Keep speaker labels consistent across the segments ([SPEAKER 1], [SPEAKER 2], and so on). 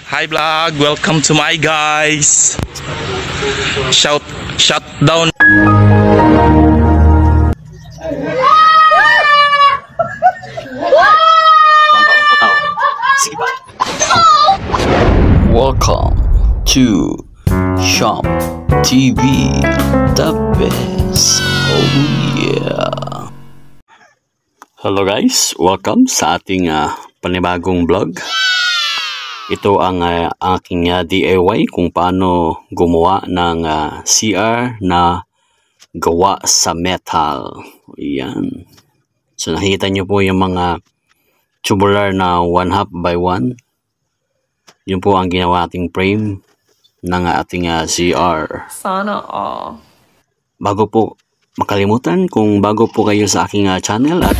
[SPEAKER 1] Hi vlog, welcome to my guys. Shout down.
[SPEAKER 2] Welcome to Shop TV, the best. Oh yeah. Hello guys, welcome sa ating panibagong vlog. Ito ang aking DIY kung paano gumawa ng CR na gawa sa metal. Ayan. So nakikita nyo po yung mga tubular na 1/2 by 1. Yun po ang ginawa ating frame ng ating CR.
[SPEAKER 3] Sana all.
[SPEAKER 2] Bago po makalimutan, kung bago po kayo sa aking channel at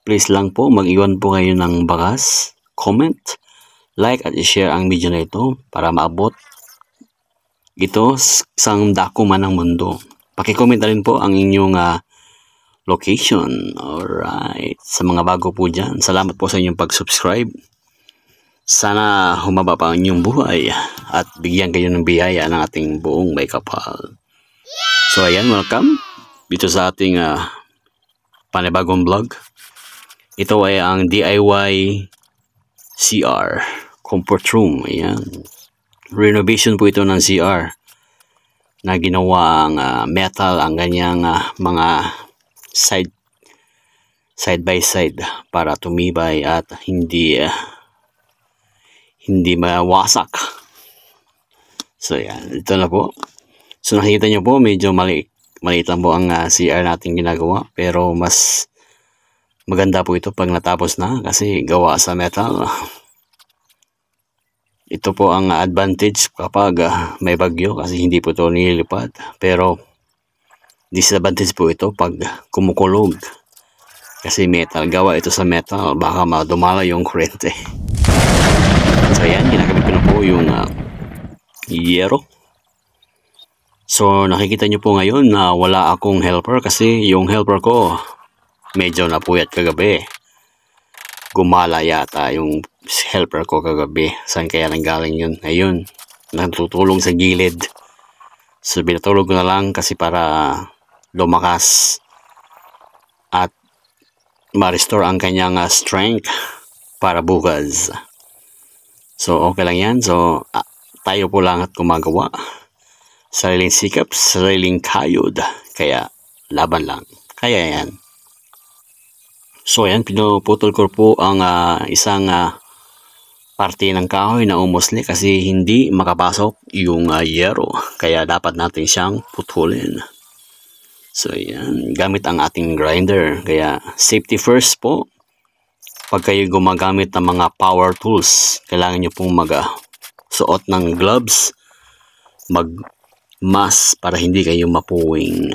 [SPEAKER 2] please lang po mag-iwan po kayo ng bakas, comment, like at i-share ang video na ito para maabot ito sa dako man ng mundo. Paki-comment na rin po ang inyong location. Alright. Sa mga bago po dyan, salamat po sa inyong pag-subscribe. Sana humaba pa ang inyong buhay at bigyan kayo ng biyaya ng ating buong may kapal. So ayan, welcome dito sa ating panibagong vlog. Ito ay ang DIY CR comfort room. Ayan. Renovation po ito ng CR na ginawa ang metal ang ganyang mga side by side para tumibay at hindi mawasak. So yan, ito na po. So nakikita nyo po medyo maliit lang po ang CR natin ginagawa, pero mas maganda po ito pag natapos na kasi gawa sa metal. Ito po ang advantage kapag may bagyo kasi hindi po ito nililipad. Pero disadvantage po ito pag kumukulog. Kasi metal, gawa ito sa metal, baka madumala yung kuryente. So ayan, ginagamit ko na po yung yero. So nakikita nyo po ngayon na wala akong helper kasi yung helper ko medyo napuyat kagabi. Gumala yata yung helper ko kagabi. Saan kaya nanggaling yun? Ayun, natutulong sa gilid. So binatulog ko na lang kasi para lumakas at ma-restore ang kanyang strength para bukas. So okay lang yan. So tayo po lang at gumagawa. Sariling sikap, sariling kayod. Kaya laban lang. Kaya yan. So ayan, pinuputol ko po ang isang parte ng kahoy na umusli kasi hindi makapasok yung yero. Kaya dapat natin siyang putulin. So ayan, gamit ang ating grinder. Kaya safety first po. Pag kayo gumagamit ng mga power tools, kailangan nyo pong suot ng gloves, mag-mask para hindi kayo mapuling.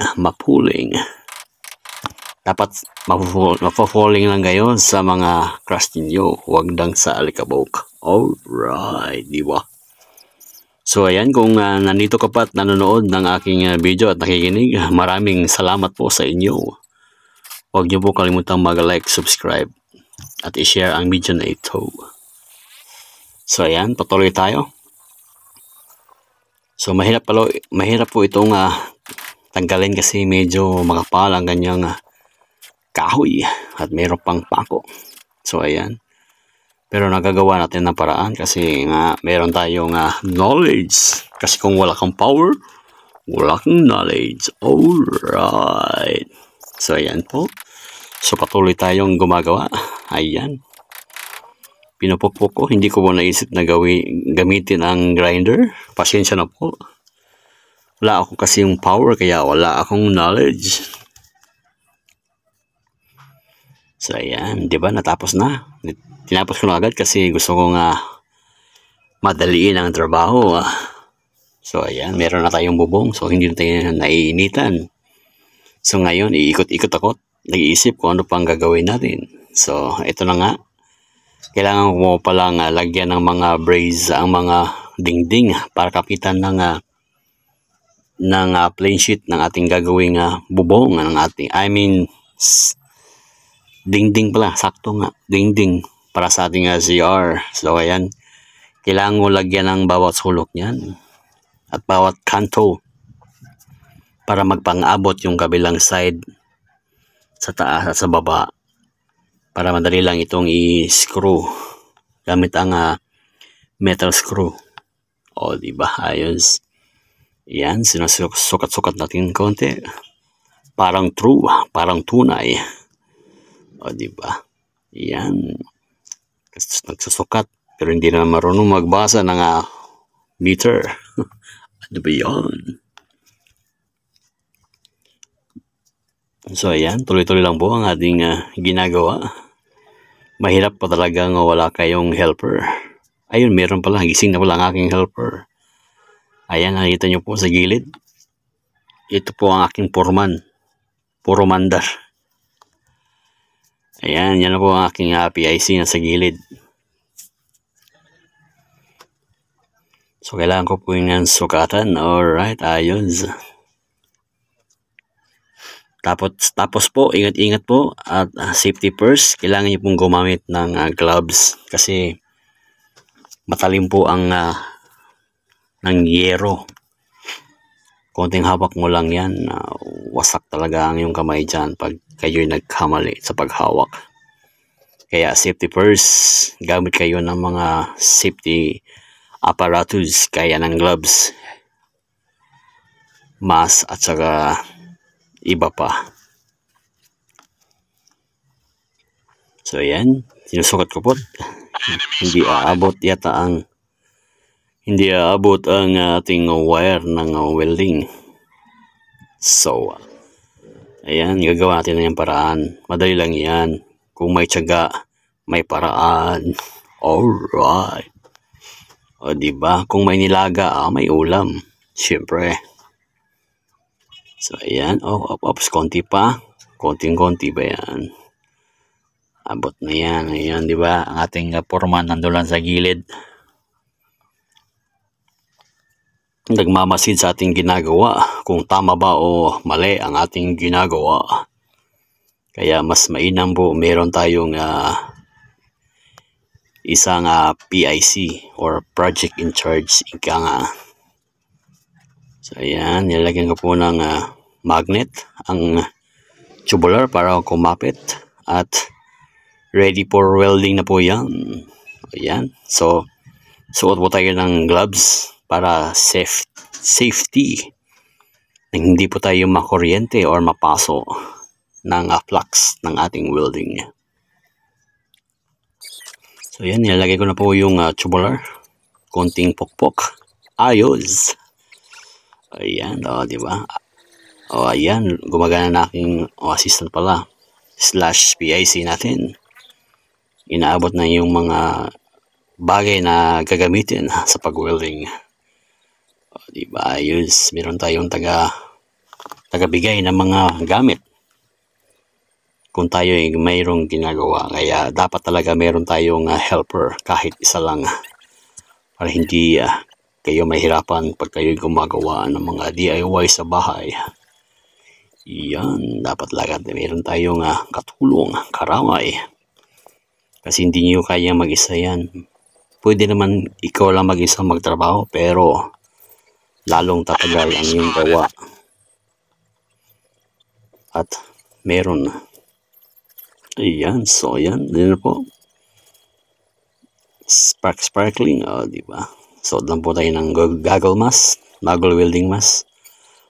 [SPEAKER 2] Dapat mapufalling lang kayo sa mga crush ninyo, huwag lang sa alikabok. Alright, diba? So ayan, kung nandito ka pa at nanonood ng aking video at nakikinig, maraming salamat po sa inyo. Huwag niyo po kalimutang mag-like, subscribe at i-share ang video na ito. So ayan, patuloy tayo. So mahirap po itong tanggalin kasi medyo makapal ang ganyang kahoy at mayroon pang pako. So ayan, pero nagagawa natin ng paraan kasi meron tayong knowledge. Kasi kung wala kang power, wala kang knowledge. Alright. So ayan po. So patuloy tayong gumagawa. Ayan, pinupukpok ko. Hindi ko po naisip na gamitin ang grinder. Pasensya na po. Wala ako kasi yung power kaya wala akong knowledge. So ayan, di ba natapos na. Tinapos ko na agad kasi gusto ko madaliin ang trabaho. So ayan, meron na tayong bubong. So hindi na tayo naiinitan. So ngayon, iikot-ikot ako. Nag-iisip kung ano pang gagawin natin. So ito na nga. Kailangan ko palang lagyan ng mga brace ang mga dingding para kapitan ng plain sheet ng ating gagawing bubong ng ating, dingding pala, sakto nga, dingding para sa ating CR. So ayan, Kailangan mo lagyan ng bawat sulok niyan at bawat kanto para magpang-abot yung kabilang side sa taas at sa baba, para madali lang itong i-screw gamit ang metal screw. O diba, ayos. Yan, sinusukat-sukat natin konti. Parang true, parang tunay. O diba, yan. Nagsusukat pero hindi na marunong magbasa ng meter. Ano ba yun? So ayan, tuloy-tuloy lang po ang ating ginagawa. Mahirap pa talagang wala kayong helper. Ayun, meron pala, gising na pala ang aking helper. Ayan, nakita nyo po sa gilid. Ito po ang aking foreman. Puro mandar. Ayan, yan na po ang aking PIC na sa gilid. So kailangan ko po yung sukatan. Alright, ayos. Tapos po, ingat-ingat po at safety first. Kailangan niyo pong gumamit ng gloves kasi matalim po ang ng yero. Konting hawak mo lang yan, wasak talaga ang iyong kamay dyan pag kayo'y nagkamali sa paghawak. Kaya safety first, gamit kayo ng mga safety apparatus kaya ng gloves, mask at saka iba pa. So ayan, sinusukat ko po. Hindi aabot ang ating wire ng welding. So ayan, gagawa natin na yung paraan. Madali lang yan. Kung may tiyaga, may paraan. Alright. O diba, kung may nilaga, may ulam. Siyempre. So ayan, ops, konti pa. Konting-konti ba yan? Abot na yan. Ayan, di ba? Ang ating foreman nandoon sa gilid. Nagmamasid sa ating ginagawa. Kung tama ba o mali ang ating ginagawa. Kaya mas mainam po, meron tayong isang PIC or project in charge. Ika nga. So ayan, nilagyan ko po ng magnet ang tubular para kumapit at ready for welding na po yan. Ayan, so suot po tayo ng gloves para safety na hindi po tayo makuryente or mapaso ng flux ng ating welding. So ayan, nilagay ko na po yung tubular, konting pokpok, ayos. Ayan, di ba? Ayan, gumagana na aking assistant pala / PIC natin. Inaabot na yung mga bagay na gagamitin sa pag-welding. Di ba? Ayos, meron tayong tagabigay ng mga gamit kung tayo ay mayroong ginagawa. Kaya dapat talaga meron tayong helper kahit isa lang para hindi kayo mahirapan pag kayo gumagawa ng mga DIY sa bahay. Yan, dapat lagad meron tayong katulong, karamay. Kasi hindi nyo kaya mag-isa yan. Pwede naman ikaw lang mag-isa magtrabaho, pero lalong tatagal ang iyong gawa. At meron. Ayan, so yan, din po. Sparkling, di ba? So, lang po tayo ng goggle mask, goggle welding mask,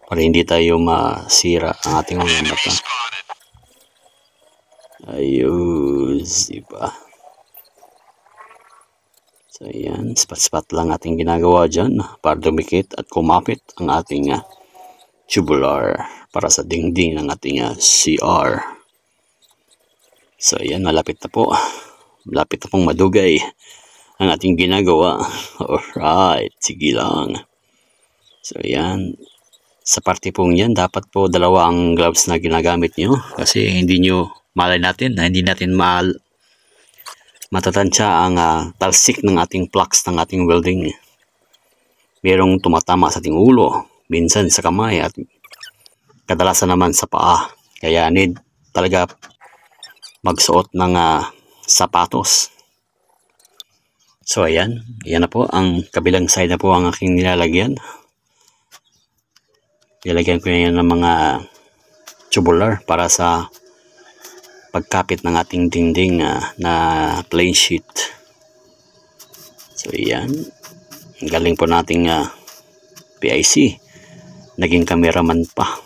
[SPEAKER 2] para hindi tayo masira ang ating mga mata. Ayos, diba? So, ayan, spot lang ating ginagawa dyan para dumikit at kumapit ang ating tubular para sa dingding ng ating CR. So, ayan, malapit na po. Malapit na pong madugay ang ating ginagawa. Alright, sige lang. So ayan, sa parte pong yan, dapat po dalawa ang gloves na ginagamit nyo kasi hindi nyo malay natin na hindi natin matatansya ang talsik ng ating flux ng ating welding. Merong tumatama sa ating ulo, minsan sa kamay at kadalasan naman sa paa. Kaya need talaga magsuot ng sapatos. So ayan, yan na po, ang kabilang side na po ang aking nilalagyan. Nilagyan ko yan ng mga tubular para sa pagkapit ng ating dingding na plain sheet. So yan, galing po nating PIC, naging cameraman pa.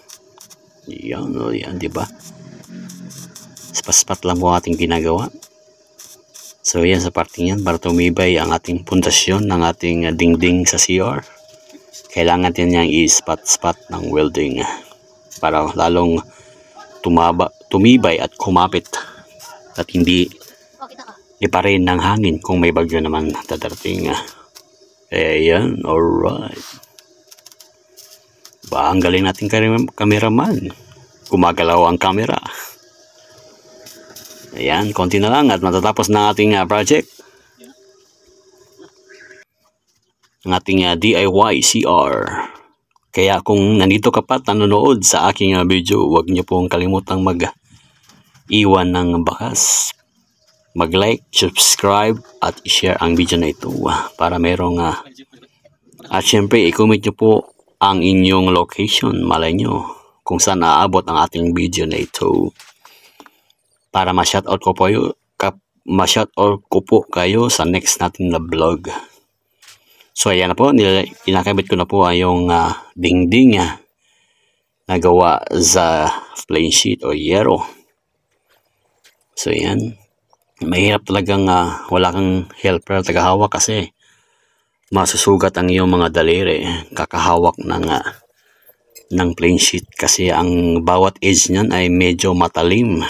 [SPEAKER 2] Yan, o yan, diba? Spaspat lang po ating ginagawa. So yan, sa parting yan, para tumibay ang ating pundasyon ng ating dingding sa CR, kailangan din niyang i-spot-spot ng welding para lalong tumibay at kumapit at hindi iparin ng hangin kung may bagyo naman dadarating. Ayan, alright. Ba, ang galing nating cameraman. Gumagalaw ang camera. Ayan, konti na lang at matatapos na ating project. Ang ating DIY CR. Kaya kung nandito ka pa nanonood sa aking video, huwag niyo pong kalimutang mag-iwan ng bakas, mag-like, subscribe at i-share ang video na ito para merong at syempre i-comment nyo po ang inyong location, malay nyo kung saan aabot ang ating video na ito para ma-shoutout ko po kayo sa next natin na vlog. So ayan na po, kinakabit ko na po yung dingding na gawa sa plain sheet o yero. So ayan, mahirap talagang wala kang helper tagahawak kasi masusugat ang iyong mga daliri kakahawak ng plain sheet kasi ang bawat edge niyan ay medyo matalim.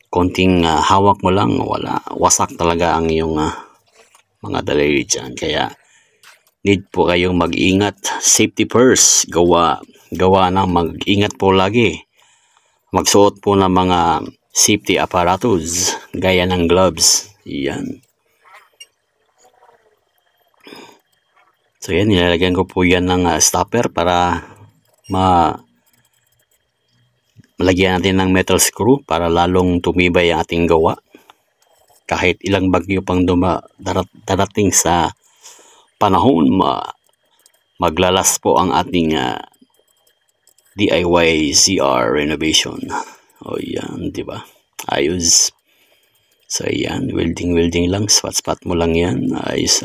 [SPEAKER 2] Konting hawak mo lang, wala, wasak talaga ang iyong mga daliri dyan. Kaya need po kayong mag-ingat. Safety first. Gawa na mag-ingat po lagi. Magsuot po ng mga safety apparatus gaya ng gloves. Yan. So yan, nilalagyan ko po yan ng stopper para malagyan natin ng metal screw para lalong tumibay ang ating gawa. Kahit ilang bagyo pang darating sa panahon, maglalas po ang ating DIY CR renovation. O yan, di ba? Ayos. So yan, welding lang, spot mo lang yan. Ayos.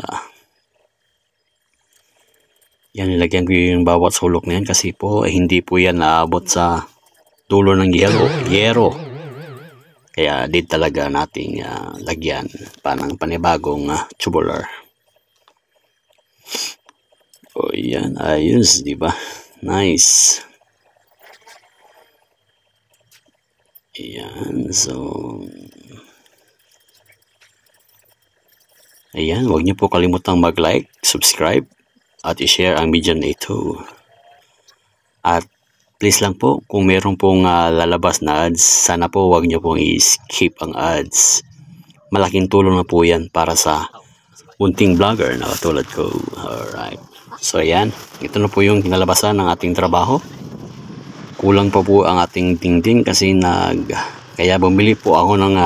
[SPEAKER 2] Yan, nilagyan ko yung bawat sulok na yan kasi po hindi po yan naabot sa dulo ng yero. Kaya di talaga nating lagyan pa ng panibagong tubular. O yan, ayos, di ba? Nice. Ayan, so ayan, huwag niyo po kalimutang mag-like, subscribe at i-share ang video na ito. At please lang po, kung meron pong lalabas na ads, sana po wag nyo pong i-skip ang ads. Malaking tulong na po yan para sa unting vlogger na katulad ko. Alright. So ayan, ito na po yung kinalabasan ng ating trabaho. Kulang pa po ang ating dingding kasi kaya bumili po ako ng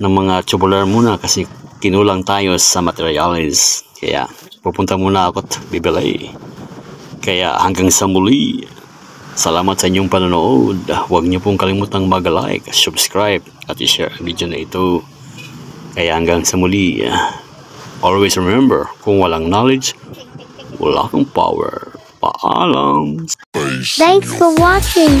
[SPEAKER 2] mga tubular muna kasi kinulang tayo sa materials. Kaya pupunta muna ako at bibili. Kaya hanggang sa muli, salamat sa inyong panonood. Huwag niyo pong kalimutang mag-like, subscribe at i-share ang video na ito. Kaya hanggang sa muli, always remember, kung walang knowledge, wala kang power. Paalam!
[SPEAKER 3] Thanks for watching.